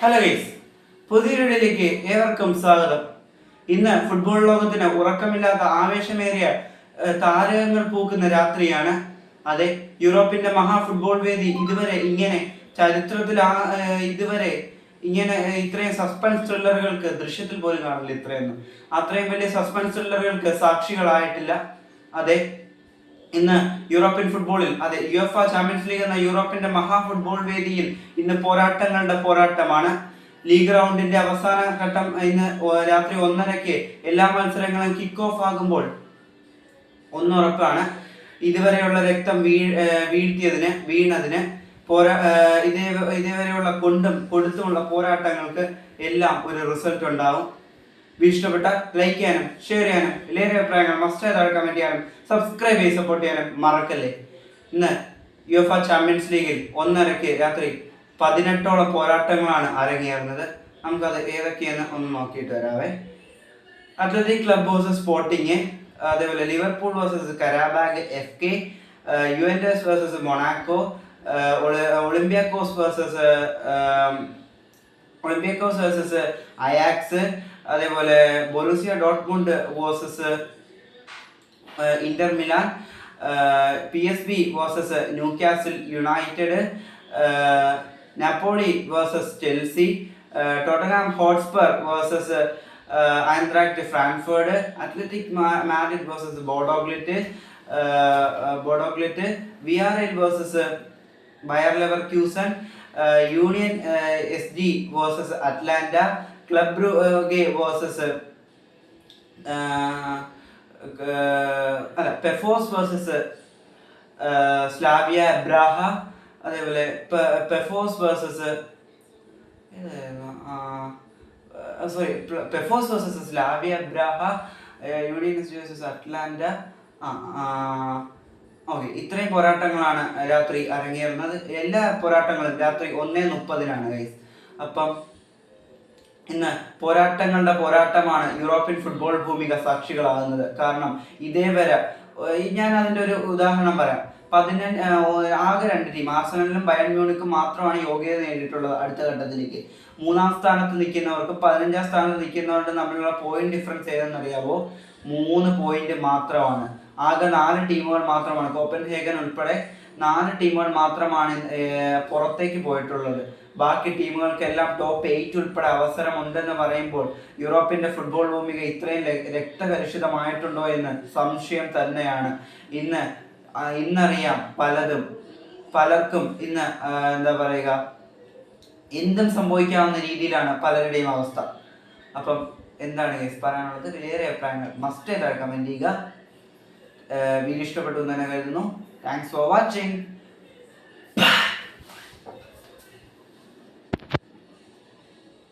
Hello guys, പുതിയൊരു വീഡിയോയിലേക്ക് ഏവർക്കും സ്വാഗതം. ഇന്ന് ഫുട്ബോൾ ലോകത്തിന് ഉറക്കമില്ലാത്ത ആവേശമേറിയ താരകങ്ങൾ പൂക്കുന്ന രാത്രിയാണ്. അതെ, യൂറോപ്പിന്റെ മഹാ ഫുട്ബോൾ വേദി ചരിത്രത്തിൽ ഇതുവരെ ഇത്രയും സസ്പെൻസ് ത്രില്ലറുകൾക്ക് ദൃശ്യത്തിൽ പോലും കാണില്ല. അത്രയും വലിയ സസ്പെൻസ് ത്രില്ലറുകൾക്ക് സാക്ഷികളായിട്ടില്ല. അതെ, ഇന്ന് യൂറോപ്യൻ ഫുട്ബോളിൽ യുഎഫ ചാമ്പ്യൻസ് ലീഗ് എന്ന യൂറോപ്പിന്റെ മഹാ ഫുട്ബോൾ വേദിയിൽ ഇന്ന് പോരാട്ടങ്ങളുടെ പോരാട്ടമാണ്. ലീഗ് റൗണ്ടിന്റെ അവസാന ഘട്ടം ഇന്ന് രാത്രി 1:30 എല്ലാ മത്സരങ്ങളും കിക്ക് ഓഫ് ആകുമ്പോൾ ഒന്നുറപ്പാണ്, ഇതുവരെയുള്ള രക്തം വീണതിന് ഇതേവരെയുള്ള കൊണ്ടും കൊടുത്തുമുള്ള പോരാട്ടങ്ങൾക്ക് എല്ലാം ഒരു റിസൾട്ട് ഉണ്ടാവും. ഇഷ്ടപ്പെട്ട ലൈക്ക് ചെയ്യാനും ഷെയർ ചെയ്യാനും എല്ലാവരുടെ അഭിപ്രായങ്ങൾ മസ്റ്റ് താഴെ കമന്റ് ചെയ്യാനും സബ്സ്ക്രൈബ് ചെയ്ത് സപ്പോർട്ട് ചെയ്യാനും മറക്കല്ലേ. ഇന്ന് യുഎഫ ചാമ്പ്യൻസ് ലീഗിൽ 1:30 രാത്രി 18ഓളം പോരാട്ടങ്ങളാണ് അരങ്ങേറുന്നത്. നമുക്കത് ഏതൊക്കെയെന്ന് ഒന്ന് നോക്കിയിട്ട് വരാവേ. അത്ലറ്റിക് ക്ലബ് വേഴ്സസ് സ്പോർട്ടിങ്, അതേപോലെ Liverpool versus Qarabag FK, Juventus versus Monaco, Olympiacos versus Ajax, അതേപോലെ Borussia Dortmund versus Inter Milan, PSV versus Newcastle United, Napoli versus Chelsea, Tottenham Hotspur versus Eintracht Frankfurt, Athletic Madrid versus Bodo Glimt, VRL versus Bayer Leverkusen, Union SG versus Atalanta, Club Brugge versus Pafos versus Slavia Praha, അതേപോലെ Pafos versus Slavia Praha, Union versus Atalanta. Okay, ഇത്രയും പോരാട്ടങ്ങളാണ് രാത്രി അരങ്ങേറുന്നത്. എല്ലാ പോരാട്ടങ്ങളും രാത്രി 1:30 guys. അപ്പം ഇന്ന് പോരാട്ടങ്ങളുടെ പോരാട്ടമാണ് യൂറോപ്യൻ ഫുട്ബോൾ ഭൂമിക സാക്ഷികളാകുന്നത്. കാരണം ഇതേവരെ ഞാൻ അതിൻ്റെ ഒരു ഉദാഹരണം പറയാം. ആകെ 2 ടീം, ആർസണലും ബയൺ മ്യൂണിക്കും മാത്രമാണ് യോഗ്യത നേടിയിട്ടുള്ളത് അടുത്ത ഘട്ടത്തിലേക്ക്. 3-ാം സ്ഥാനത്ത് നിൽക്കുന്നവർക്ക് 15-ാം സ്ഥാനത്ത് നിൽക്കുന്നവരുടെ തമ്മിലുള്ള പോയിന്റ് ഡിഫറൻസ് ഏതെന്നറിയാവോ? 3 പോയിന്റ് മാത്രമാണ്. ആകെ 4 ടീമുകൾ മാത്രമാണ്, കോപ്പൻഹേഗൻ ഉൾപ്പെടെ 4 ടീമുകൾ മാത്രമാണ് പുറത്തേക്ക് പോയിട്ടുള്ളത്. ബാക്കി ടീമുകൾക്കെല്ലാം ടോപ്പ് 8 ഉൾപ്പെടെ അവസരമുണ്ടെന്ന് പറയുമ്പോൾ യൂറോപ്പിന്റെ ഫുട്ബോൾ ഭൂമിക ഇത്രയും രക്തകലുഷിതമായിട്ടുണ്ടോ എന്ന് സംശയം തന്നെയാണ്. ഇന്നറിയാം പലർക്കും ഇന്ന് എന്താ പറയുക, എന്തും സംഭവിക്കാവുന്ന രീതിയിലാണ് പലരുടെയും അവസ്ഥ. അപ്പം എന്താണ് ഗൈസ് പറയാനുള്ളത്? ഏറെ അഭിപ്രായങ്ങൾ മസ്റ്റ് കമന്റ് ചെയ്യുക. വീഡിയോ ഇഷ്ടപ്പെട്ടു എന്ന് തന്നെ കരുതുന്നു. Thanks for watching.